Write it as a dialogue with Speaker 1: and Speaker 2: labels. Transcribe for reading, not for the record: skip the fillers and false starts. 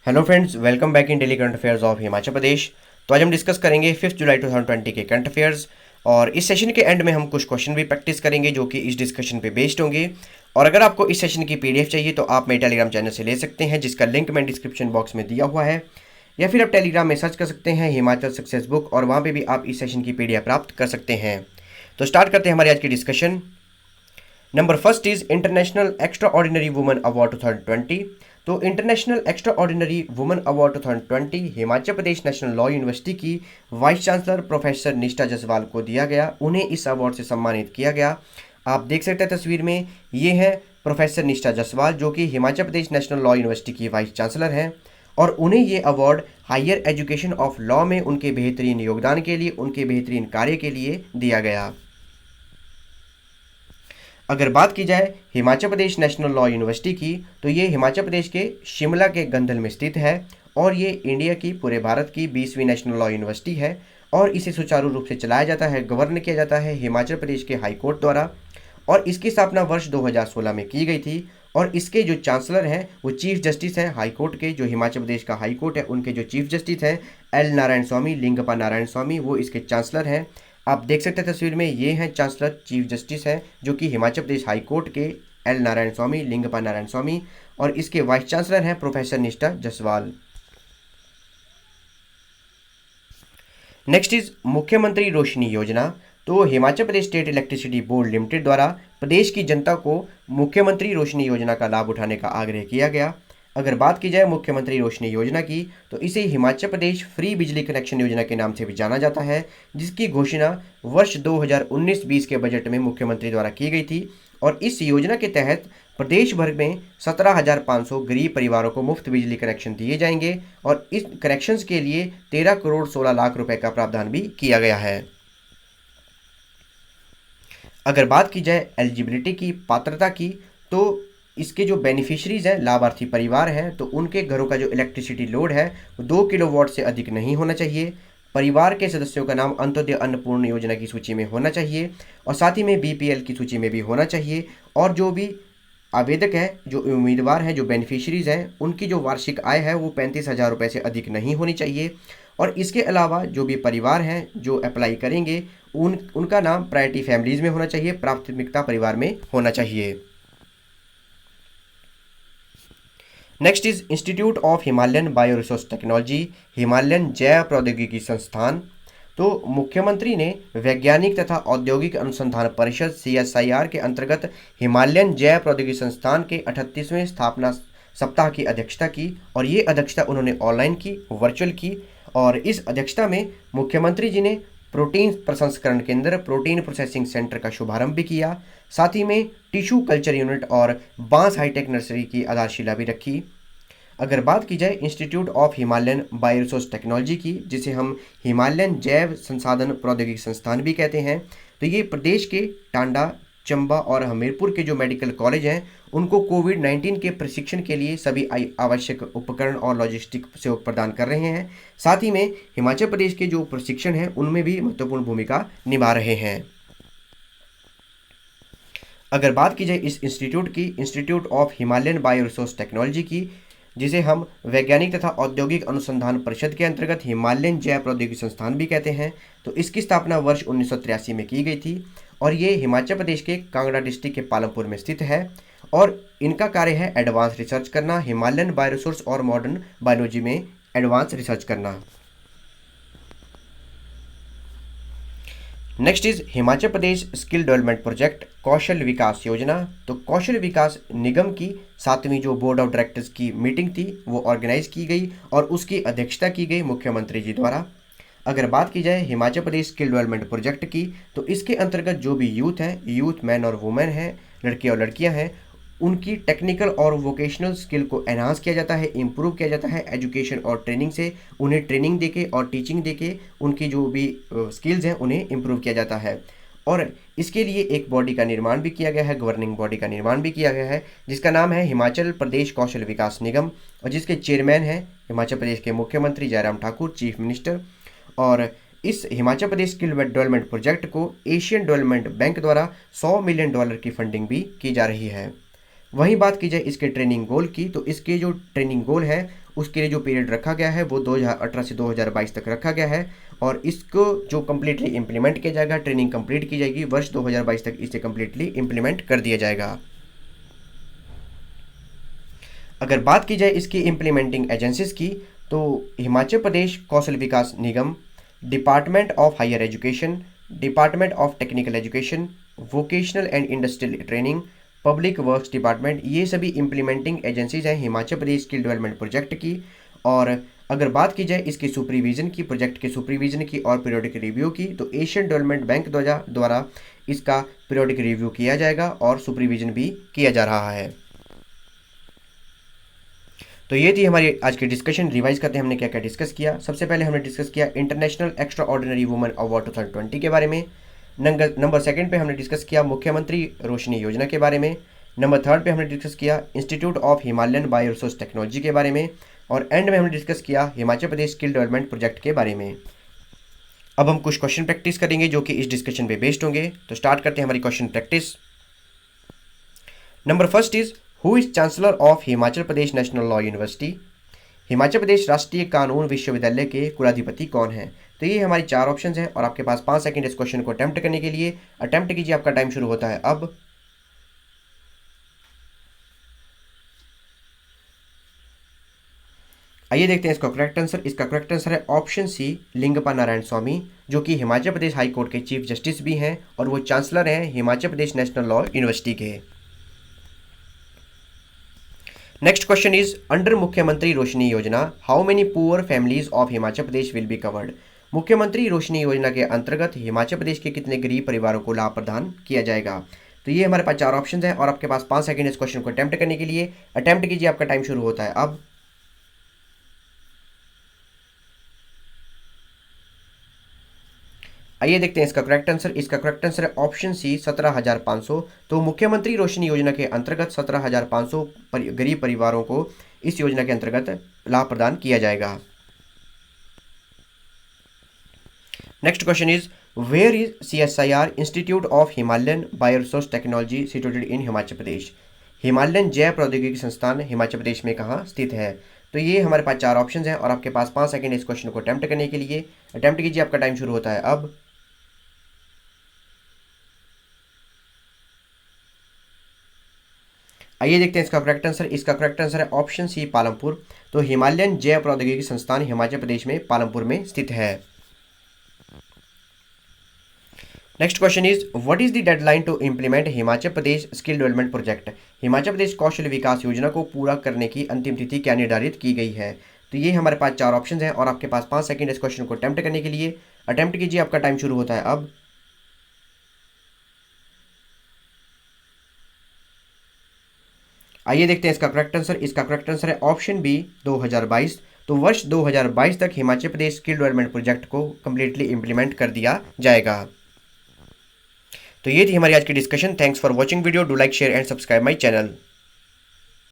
Speaker 1: Hello friends, welcome back in daily current affairs of Himachal Pradesh. तो आज हम डिस्कस करेंगे 5 जुलाई 2020 के करंट अफेयर्स। और इस सेशन के एंड में हम कुछ क्वेश्चन भी प्रैक्टिस करेंगे जो कि इस डिस्कशन पे बेस्ड होंगे। और अगर आपको इस सेशन की पीडीएफ चाहिए तो आप मेरे टेलीग्राम चैनल से ले सकते हैं, जिसका लिंक मैं डिस्क्रिप्शन बॉक्स में दिया हुआ है, या फिर आप टेलीग्राम में सर्च कर सकते हैं हिमाचल सक्सेस बुक, और वहाँ पर भी आप इस सेशन की पीडीएफ प्राप्त कर सकते हैं। तो स्टार्ट करते हैं हमारी आज की discussion. Number first is international extraordinary women award 2020। तो international extraordinary women award 2020 Himachal Pradesh national law university की vice chancellor professor Nishtha Jaswal को दिया गया। उन्हें इस अवार्ड से सम्मानित किया गया। आप देख सकते हैं तस्वीर में, ये है प्रोफेसर निष्ठा जसवाल जो कि Himachal Pradesh national law university की वाइस चांसलर हैं, और उन्हें ये award higher education of law में उनके बेहतरीन योगदान के लिए, उनके बेहतरीन कार्य के लिए दिया गया। अगर बात की जाए Himachal Pradesh national law university की, तो ये हिमाचल प्रदेश के शिमला के गंदल में स्थित है, और ये इंडिया की, पूरे भारत की 20वीं नेशनल लॉ यूनिवर्सिटी है। और इसे सुचारू रूप से चलाया जाता है, गवर्न किया जाता है हिमाचल प्रदेश के हाई कोर्ट द्वारा। और इसकी स्थापना वर्ष 2016 में की गई थी। और इसके जो चांसलर हैं वो चीफ जस्टिस हैं हाई कोर्ट के, जो हिमाचल प्रदेश का हाई कोर्ट है उनके जो चीफ जस्टिस हैं एल नारायण स्वामी, लिंगप्पा नारायण स्वामी, वो इसके चांसलर हैं। आप देख सकते हैं तस्वीर में, ये हैं चांसलर, चीफ जस्टिस हैं जो कि हिमाचल प्रदेश हाई कोर्ट के एल नारायण स्वामी, लिंगप्पा नारायण स्वामी, और इसके वाइस चांसलर हैं professor Nishtha Jaswal. Next is मुख्यमंत्री रोशनी योजना। तो हिमाचल प्रदेश स्टेट इलेक्ट्रिसिटी बोर्ड लिमिटेड द्वारा प्रदेश की जनता को मुख्यमंत्री रोशनी योजना का लाभ उठाने का आग्रह किया गया। अगर बात की जाए मुख्यमंत्री रोशनी योजना की, तो इसे हिमाचल प्रदेश फ्री बिजली कनेक्शन योजना के नाम से भी जाना जाता है, जिसकी घोषणा वर्ष 2019-20 के बजट में मुख्यमंत्री द्वारा की गई थी। और इस योजना के तहत प्रदेश भर में 17,500 गरीब परिवारों को मुफ्त बिजली कनेक्शन दिए जाएंगे, और इस कनेक्शंस के लिए 13 करोड़ 16 लाख रुपए का प्रावधान भी किया गया है। अगर बात की जाए एलिजिबिलिटी की, पात्रता की, तो इसके जो बेनिफिशरीज हैं, लाभार्थी परिवार हैं, तो उनके घरों का जो इलेक्ट्रिसिटी लोड है वो 2 किलोवाट से अधिक नहीं होना चाहिए। परिवार के सदस्यों का नाम अंत्योदय अन्नपूर्ण योजना की सूची में होना चाहिए, और साथ ही में बीपीएल की सूची में भी होना चाहिए। और जो भी आवेदक हैं, जो उम्मीदवार हैं, जो बेनिफिशरीज हैं, उनकी जो वार्षिक आय है वो 35,000 रुपये से अधिक नहीं होनी चाहिए। और इसके अलावा जो भी परिवार हैं जो अप्लाई करेंगे, उनका नाम प्रायोरिटी फैमिलीज़ में होना चाहिए, प्राथमिकता परिवार में होना चाहिए। Next is institute of Himalayan bio resource technology, Himalayan जैव प्रौद्योगिकी संस्थान। तो मुख्यमंत्री ने वैज्ञानिक तथा औद्योगिक अनुसंधान परिषद CSIR के अंतर्गत हिमालयन जैव प्रौद्योगिकी संस्थान के 38वें स्थापना सप्ताह की अध्यक्षता की। और ये अध्यक्षता उन्होंने ऑनलाइन की, वर्चुअल की। और इस अध्यक्षता में मुख्यमंत्री जी ने प्रोटीन प्रसंस्करण केंद्र, प्रोटीन प्रोसेसिंग सेंटर का शुभारंभ भी किया। साथ ही में टिश्यू कल्चर यूनिट और बांस हाईटेक नर्सरी की आधारशिला भी रखी। अगर बात की जाए institute of Himalayan bio resource technology की, जिसे हम हिमालयन जैव संसाधन प्रौद्योगिकी संस्थान भी कहते हैं, तो ये प्रदेश के टांडा, चंबा और हमीरपुर के जो मेडिकल कॉलेज हैं उनको कोविड-19 के प्रशिक्षण के लिए सभी आवश्यक उपकरण और लॉजिस्टिक सहयोग प्रदान कर रहे हैं। साथ ही में हिमाचल प्रदेश के जो प्रशिक्षण हैं उनमें भी महत्वपूर्ण भूमिका निभा रहे हैं। अगर बात की जाए इस इंस्टीट्यूट की, institute of Himalayan bio resource technology की, जिसे हम वैज्ञानिक तथा औद्योगिक अनुसंधान परिषद के अंतर्गत हिमालयन जैव प्रौद्योगिकी संस्थान भी कहते हैं, तो इसकी स्थापना वर्ष 1983 में की गई थी। और ये हिमाचल प्रदेश के कांगड़ा डिस्ट्रिक्ट के पालमपुर में स्थित है। और इनका कार्य है एडवांस रिसर्च करना, हिमालयन बायो रिसोर्स और मॉडर्न बायोलॉजी में एडवांस रिसर्च करना। Next is Himachal Pradesh skill development project Kaushal Vikas Yojana. तो कौशल विकास निगम की 7वीं जो बोर्ड ऑफ डायरेक्टर्स की मीटिंग थी वो ऑर्गेनाइज की गई, और उसकी अध्यक्षता की गई मुख्यमंत्री जी द्वारा। अगर बात की जाए Himachal Pradesh skill development project की, तो इसके अंतर्गत जो भी यूथ हैं, यूथ मैन और वुमेन हैं, लड़के और लड़कियां हैं, उनकी टेक्निकल और वोकेशनल स्किल को एनहांस किया जाता है, इम्प्रूव किया जाता है एजुकेशन और ट्रेनिंग से। उन्हें ट्रेनिंग देके और टीचिंग देके उनकी जो भी स्किल्स हैं उन्हें इम्प्रूव किया जाता है। और इसके लिए एक बॉडी का निर्माण भी किया गया है, गवर्निंग बॉडी का निर्माण भी किया गया है, जिसका नाम है हिमाचल प्रदेश कौशल विकास निगम, और जिसके चेयरमैन हैं हिमाचल प्रदेश के मुख्यमंत्री जयराम ठाकुर, चीफ मिनिस्टर। और इस Himachal Pradesh skill development project को एशियन डेवलपमेंट बैंक द्वारा $100 मिलियन की फंडिंग भी की जा रही है। वहीं बात की जाए इसके ट्रेनिंग गोल की, तो इसके जो ट्रेनिंग गोल है उसके लिए जो पीरियड रखा गया है वो 2018 से 2022 तक रखा गया है, और इसको जो कम्प्लीटली इम्प्लीमेंट किया जाएगा, ट्रेनिंग कंप्लीट की जाएगी, वर्ष 2022 तक इसे कम्प्लीटली इम्प्लीमेंट कर दिया जाएगा। अगर बात की जाए इसकी इम्प्लीमेंटिंग एजेंसीज की, तो Himachal Pradesh Kaushal Vikas Nigam, department of higher education, department of technical education, vocational and industrial training, public works department, ये सभी इम्प्लीमेंटिंग एजेंसीज हैं Himachal Pradesh skill development project की। और अगर बात की जाए इसकी सुपरविजन की, प्रोजेक्ट के सुपरविजन की और पीरियोडिक रिव्यू की, तो एशियन डेवलपमेंट बैंक द्वारा इसका पीरियोडिक रिव्यू किया जाएगा और सुपरविजन भी किया जा रहा है। तो ये थी हमारी आज की डिस्कशन। रिवाइज करते हैं हमने क्या क्या डिस्कस किया। सबसे पहले हमने डिस्कस किया international extraordinary women award 2020 के बारे में। नंबर सेकंड पे हमने डिस्कस किया मुख्यमंत्री रोशनी योजना के बारे में। नंबर थर्ड पे हमने डिस्कस किया institute of Himalayan bio resource technology के बारे में। और एंड में हमने डिस्कस किया Himachal Pradesh skill development project के बारे में। अब हम कुछ क्वेश्चन प्रैक्टिस करेंगे जो कि इस डिस्कशन पे बेस्ड होंगे। तो स्टार्ट करते हैं हमारी question practice. Number first is who is chancellor of Himachal Pradesh national law university. Himachal Pradesh राष्ट्रीय कानून विश्वविद्यालय के कुलाधिपति कौन है। तो ये हमारी चार ऑप्शंस हैं और आपके पास 5 सेकंड इस क्वेश्चन को अटेम्प्ट करने के लिए। अटेम्प्ट कीजिए, आपका टाइम शुरू होता है अब। आइए देखते हैं इसका करेक्ट आंसर। इसका करेक्ट आंसर है ऑप्शन सी, लिंगप्पा नारायण स्वामी, जो कि हिमाचल प्रदेश हाई कोर्ट के चीफ जस्टिस भी हैं और वो चांसलर हैं Himachal Pradesh national law university के। नेक्स्ट क्वेश्चन इज अंडर मुख्यमंत्री रोशनी योजना how many poor families of Himachal Pradesh will be covered. मुख्यमंत्री रोशनी योजना के अंतर्गत हिमाचल प्रदेश के कितने गरीब परिवारों को लाभ प्रदान किया जाएगा। तो ये हमारे पास चार ऑप्शंस हैं और आपके पास 5 सेकंड इस क्वेश्चन को अटेम्प्ट करने के लिए। अटेम्प्ट कीजिए, आपका टाइम शुरू होता है अब। आइए देखते हैं इसका करेक्ट आंसर। इसका करेक्ट आंसर है ऑप्शन सी, 17,500। तो मुख्यमंत्री रोशनी योजना के अंतर्गत 17,500 गरीब परिवारों को इस योजना के अंतर्गत लाभ प्रदान किया जाएगा। Next question is where is CSIR institute of Himalayan bioresource technology situated in Himachal Pradesh. Himalayan जैव प्रौद्योगिकी संस्थान हिमाचल प्रदेश में कहाँ स्थित है। तो ये हमारे पास चार ऑप्शंस हैं और आपके पास 5 सेकंड इस क्वेश्चन को अटेम्प्ट करने के लिए। अटेम्प्ट कीजिए, आपका टाइम शुरू होता है अब। आइए देखते हैं इसका करेक्ट आंसर। इसका करेक्ट आंसर है ऑप्शन सी, पालमपुर। तो हिमालयन जैव प्रौद्योगिकी संस्थान हिमाचल प्रदेश में पालमपुर में स्थित है। Next question is what is the deadline to implement Himachal Pradesh skill development project. Himachal Pradesh Kaushal Vikas Yojana को पूरा करने की अंतिम तिथि क्या निर्धारित की गई है। तो ये हमारे पास चार ऑप्शन हैं और आपके पास 5 सेकंड इस क्वेश्चन को अटेम्प्ट करने के लिए। अटेम्प्ट कीजिए, आपका टाइम शुरू होता है अब। आइए देखते हैं इसका करेक्ट आंसर। इसका करेक्ट आंसर है ऑप्शन बी, 2022। तो वर्ष 2022 तक Himachal Pradesh skill development project को कम्प्लीटली इंप्लीमेंट कर दिया जाएगा। तो ये थी हमारी आज की discussion. Thanks for watching video. Do like, share and subscribe my channel.